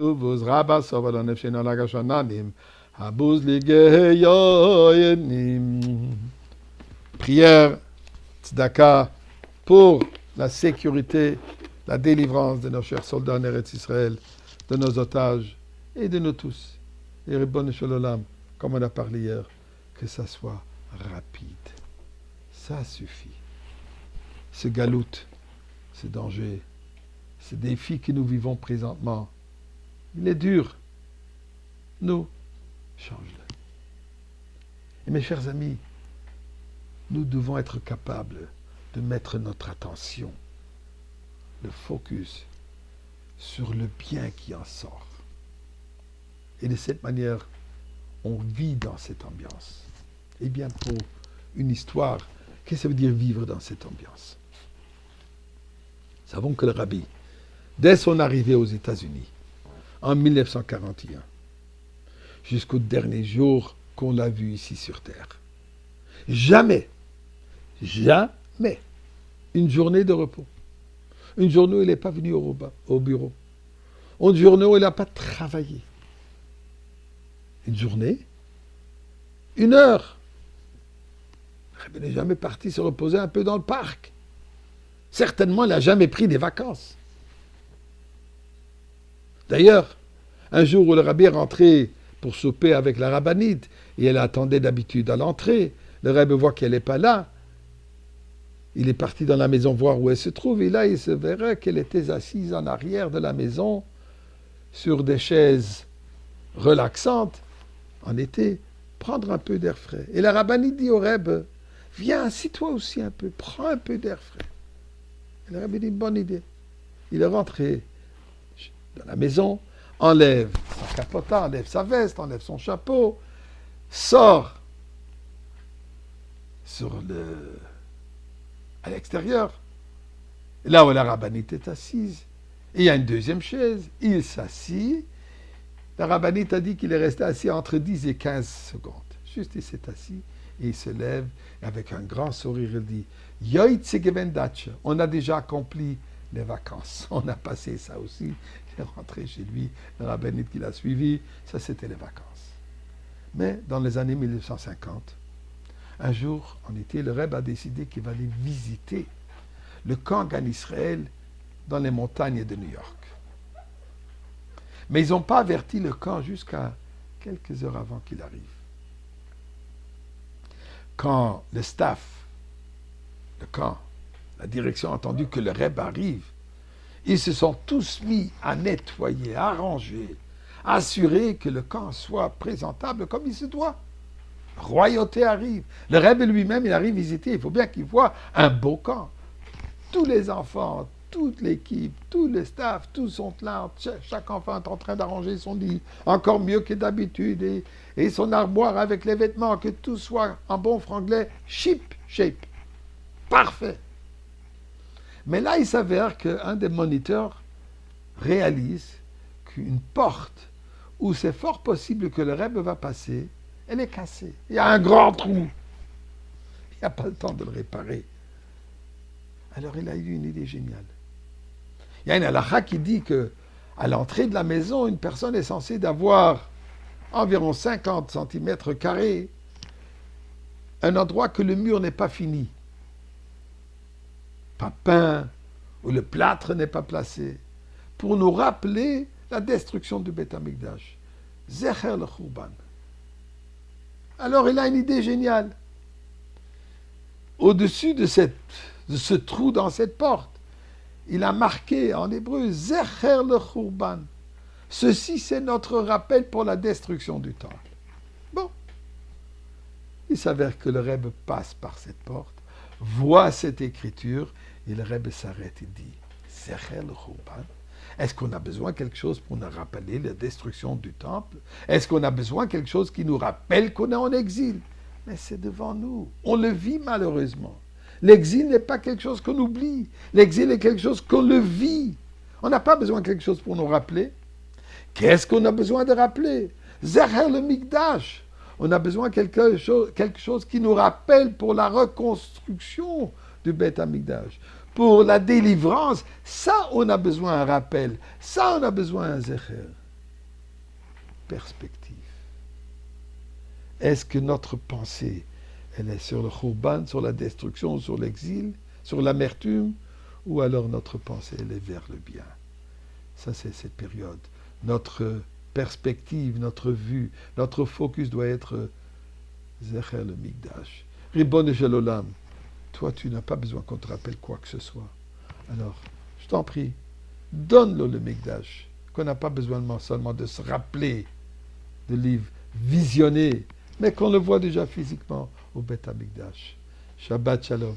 Uvuz rabba sovalo nefsheno lagashananim. Habuz ligeyoyenim. Prière, tzedaka, pour la sécurité, la délivrance de nos chers soldats en Eretz Israël, de nos otages et de nous tous. Et Ribbon Shalom, comme on a parlé hier, que ça soit rapide. Ça suffit. Ce galout, ce danger, ce défi que nous vivons présentement, il est dur. Nous, change-le. Et mes chers amis, nous devons être capables de mettre notre attention, le focus, sur le bien qui en sort. Et de cette manière, on vit dans cette ambiance. Eh bien, pour une histoire, qu'est-ce que ça veut dire vivre dans cette ambiance? Nous savons que le rabbi, dès son arrivée aux États-Unis, en 1941, jusqu'au dernier jour qu'on l'a vu ici sur Terre, jamais une journée de repos, une journée où il n'est pas venu au bureau, une journée où il n'a pas travaillé, une journée, une heure. Il n'est jamais parti se reposer un peu dans le parc. Certainement, il n'a jamais pris des vacances. D'ailleurs, un jour où le rabbi est rentré pour souper avec la rabbinite, et elle attendait d'habitude à l'entrée, le rabbi voit qu'elle n'est pas là. Il est parti dans la maison voir où elle se trouve, et là, il se verrait qu'elle était assise en arrière de la maison, sur des chaises relaxantes, en été, prendre un peu d'air frais. Et la rabbinite dit au rabbi, viens, assis-toi aussi un peu, prends un peu d'air frais. Et le rabbi dit, bonne idée. Il est rentré dans la maison, enlève sa capota, enlève sa veste, enlève son chapeau, sort à l'extérieur, là où la rabbinite est assise. Et il y a une deuxième chaise, il s'assit. La rabbinite a dit qu'il est resté assis entre 10 et 15 secondes. Juste, il s'est assis et il se lève et avec un grand sourire, il dit « Yoitze gevendatche » on a déjà accompli les vacances. On a passé ça aussi. Il est rentré chez lui, le rabbinite qui l'a suivi, ça c'était les vacances. Mais dans les années 1950, un jour, en été, le Rebbe a décidé qu'il va aller visiter le camp Gan Israël dans les montagnes de New York. Mais ils n'ont pas averti le camp jusqu'à quelques heures avant qu'il arrive. Quand le staff, le camp, la direction a entendu que le Rebbe arrive, ils se sont tous mis à nettoyer, à ranger, à assurer que le camp soit présentable comme il se doit. Royauté arrive. Le Rebbe lui-même, il arrive visiter. Il faut bien qu'il voit un beau camp. Tous les enfants, toute l'équipe, tout le staff, tous sont là. Chaque enfant est en train d'arranger son lit, encore mieux que d'habitude, et son armoire avec les vêtements, que tout soit en bon franglais, ship shape. Parfait. Mais là, il s'avère qu'un des moniteurs réalise qu'une porte où c'est fort possible que le Rebbe va passer, elle est cassée. Il y a un grand trou. Il n'y a pas le temps de le réparer. Alors il a eu une idée géniale. Il y a une halakha qui dit que à l'entrée de la maison, une personne est censée d'avoir environ 50 cm², un endroit que le mur n'est pas fini, pas peint, où le plâtre n'est pas placé, pour nous rappeler la destruction du Beth Amikdash. Zecher le Khurban. Alors il a une idée géniale. Au-dessus de ce trou dans cette porte, il a marqué en hébreu Zecher le Khurban. Ceci, c'est notre rappel pour la destruction du temple. Bon. Il s'avère que le Rebbe passe par cette porte, voit cette écriture, et le Rebbe s'arrête et dit Zecher le Khurban. Est-ce qu'on a besoin de quelque chose pour nous rappeler la destruction du temple? Est-ce qu'on a besoin de quelque chose qui nous rappelle qu'on est en exil? Mais c'est devant nous. On le vit malheureusement. L'exil n'est pas quelque chose qu'on oublie. L'exil est quelque chose qu'on le vit. On n'a pas besoin de quelque chose pour nous rappeler. Qu'est-ce qu'on a besoin de rappeler? Zecher le Mikdash. On a besoin de quelque chose qui nous rappelle pour la reconstruction du Beth Amikdash. Pour la délivrance, ça, on a besoin d'un rappel. Ça, on a besoin d'un Zecher. perspective. Est-ce que notre pensée, elle est sur le khurban, sur la destruction, sur l'exil, sur l'amertume, ou alors notre pensée, elle est vers le bien? Ça, c'est cette période. Notre perspective, notre vue, notre focus doit être Zecher le Mikdash. Ribbon Shel Olam, toi, tu n'as pas besoin qu'on te rappelle quoi que ce soit. Alors, je t'en prie, donne-le le Mikdash, qu'on n'a pas besoin seulement de se rappeler de livres visionnés, mais qu'on le voit déjà physiquement au Beth HaMikdash. Shabbat Shalom.